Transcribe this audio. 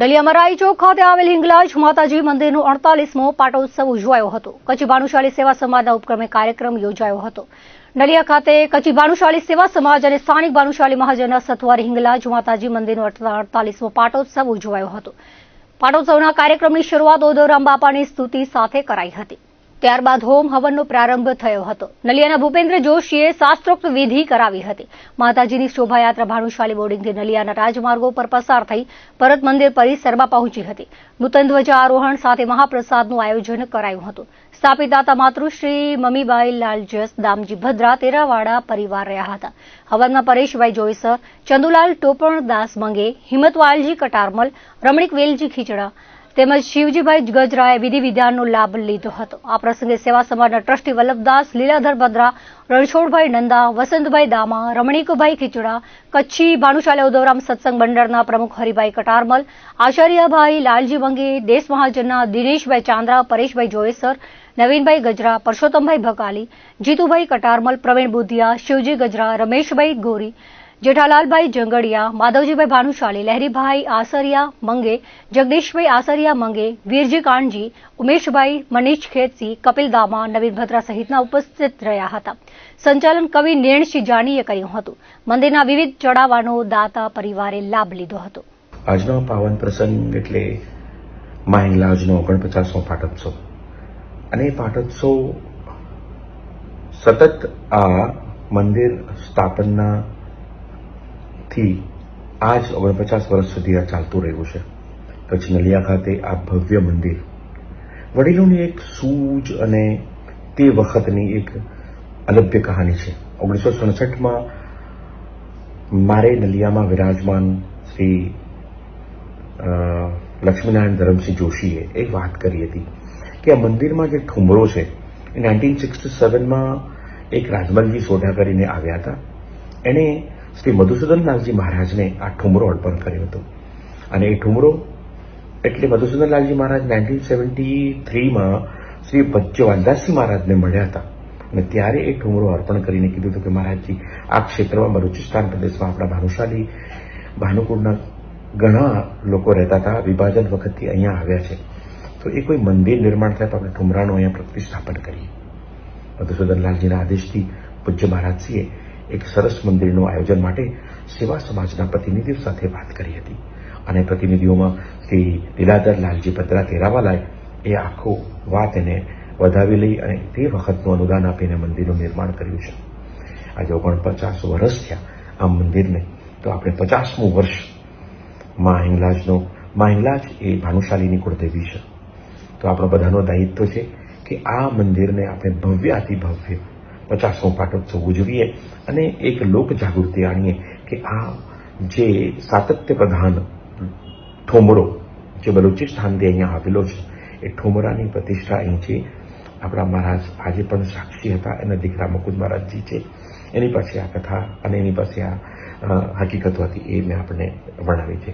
ડલિયામાં રાઈ ચોક ખાતે આવેલ હિંગલાજ માતાજી મંદિરનો 48મો પાટોત્સવ ઉજવાયો હતો. કચ્છી ભાનુશાલી સેવા સમાજના ઉપક્રમે કાર્યક્રમ યોજાયો હતો. ડલિયા ખાતે કચ્છી ભાનુશાલી સેવા સમાજ અને સ્થાનિક ભાનુશાલી મહાજનના સથવારે હિંગલાજ માતાજી મંદિરનો 48મો પાટોત્સવ ઉજવાયો હતો. પાટોત્સવના કાર્યક્રમની શરૂઆત ઓદોરામ બાપાની સ્તુતિ સાથે કરાઈ હતી. ત્યારબાદ હોમ હવનનો પ્રારંભ થયો હતો. નલિયાના ભૂપેન્દ્ર જોશીએ શાસ્ત્રોક્ત વિધિ કરાવી હતી. માતાજીની શોભાયાત્રા ભાનુશાલી બોર્ડિંગથી નલિયાના રાજમાર્ગો પર પસાર થઈ ભરત મંદિર પરિસરમાં પહોંચી હતી. નૂતન ધ્વજા આરોહણ સાથે મહાપ્રસાદનું આયોજન કરાયું હતું. સ્થાપિત દાતા માતૃશ્રી મમીબાઈ લાલજસ દામજી ભદ્રા તેરાવાડા પરિવાર રહ્યા હતા. હવનમાં પરેશભાઈ જોઈસર, ચંદુલાલ ટોપણદાસ મંગે, હિંમતવાલજી કટારમલ, રમણીક વેલજી ખીચડા તેમજ શિવજીભાઈ ગજરાએ વિધિ વિધાનનો લાભ લીધો હતો. આ પ્રસંગે સેવા સમાજના ટ્રસ્ટી વલ્લભદાસ, લીલાધર ભદ્રા, રણછોડભાઈ નંદા, વસંતભાઈ દામા, રમણીકભાઈ ખીચડા, કચ્છી ભાનુશાલી ઓદોરામ સત્સંગ મંડળના પ્રમુખ હરિભાઈ કટારમલ, આચાર્યભાઈ લાલજી મંગે, દેશ મહાજનના દિનેશભાઈ ચાંદ્રા, પરેશભાઈ જોયેસર, નવીનભાઈ ગજરા, પરસોત્તમભાઈ ભકાલી, જીતુભાઈ કટારમલ, પ્રવીણ બુધિયા, શિવજી ગજરા, રમેશભાઈ ગોરી, જેઠાલાલભાઈ જંગડિયા, માધવજીભાઈ ભાનુશાલી, લહેરીભાઈ આસરિયા મંગે, જગદીશભાઈ આસરિયા મંગે, વીરજી કાનજી, ઉમેશભાઈ, મનીષ ખેતસી, કપિલ દામા, નવીન ભદ્રા સહિતના ઉપસ્થિત રહ્યા હતા. સંચાલન કવિ નેણસિંહ જાનીએ કર્યું હતું. મંદિરના વિવિધ ચડાવવાનો દાતા પરિવારે લાભ લીધો હતો. આજનો પાવન પ્રસંગ એટલે મા હિંગલાજનો 49મો પાટોત્સવ અને પાટોત્સવ સતત આ મંદિર સ્થાપનના થી આજ 49 વર્ષ સુધી આ ચાલતું રહ્યું છે. કચ્છ નલિયા ખાતે આ ભવ્ય મંદિર વડીલોની એક સૂઝ અને તે વખતની એક અલભ્ય કહાની છે. 1967માં મારે નલિયામાં વિરાજમાન શ્રી લક્ષ્મીનારાયણ ધરમસિંહ જોશીએ એક વાત કરી હતી કે આ મંદિરમાં જે ઠુમરો છે એ 1967માં એક રાજમલજી સોઢા કરીને આવ્યા હતા. એણે શ્રી મધુસૂદનલાલજી મહારાજને આ ઠુમરો અર્પણ કર્યો હતો અને એ ઠુમરો એટલે મધુસૂદનલાલજી મહારાજ 1973માં શ્રી વચ્ચે વાલદાસજી મહારાજને મળ્યા હતા અને ત્યારે એ ઠુમરો અર્પણ કરીને કીધું હતું કે મહારાજજી આ ક્ષેત્રમાં બલુચિસ્તાન પ્રદેશમાં આપણા ભાનુશાલી ભાનુકુળના ઘણા લોકો રહેતા હતા. વિભાજન વખતથી અહીંયા આવ્યા છે, તો એ કોઈ મંદિર નિર્માણ થાય તો આપણે ઠુમરાનું અહીંયા પ્રતિષ્ઠાપન કરીએ. મધુસૂદનલાલજીના આદેશથી પૂજ્ય મહારાજશ્રીએ એક સરસ મંદિરનું આયોજન માટે સેવા સમાજના પ્રતિનિધિઓ સાથે વાત કરી હતી અને પ્રતિનિધિઓમાં શ્રી લીલાધર લાલજી ભદ્રા તેરાવાલાએ એ આખો વાત એને વધાવી લઈ અને તે વખતનું અનુદાન આપીને મંદિરનું નિર્માણ કર્યું છે. આજે 49 વર્ષ થયા આ મંદિરને, તો આપણે 50મું વર્ષ મા હિંગલાજ એ ભાનુશાલીની કુળદેવી છે. તો આપણો બધાનો દાયિત્વ છે કે આ મંદિરને આપણે ભવ્યાતિ ભવ્ય 50મો પાટોત્સવ ઉજવીએ અને એક લોક જાગૃતિ આણીએ કે આ જે સાતત્ય પ્રધાન ઠુમરો જે બલુચિસ્તાનથી અહીંયા આવેલો છે એ ઠુમરાની પ્રતિષ્ઠા અહીં છે. આપણા મહારાજ આજે પણ સાક્ષી હતા. એના દીકરા મુકુદ મહારાજજી છે, એની પાસે આ કથા અને એની પાસે આ હકીકતો હતી એ મેં આપણને વર્ણવી છે.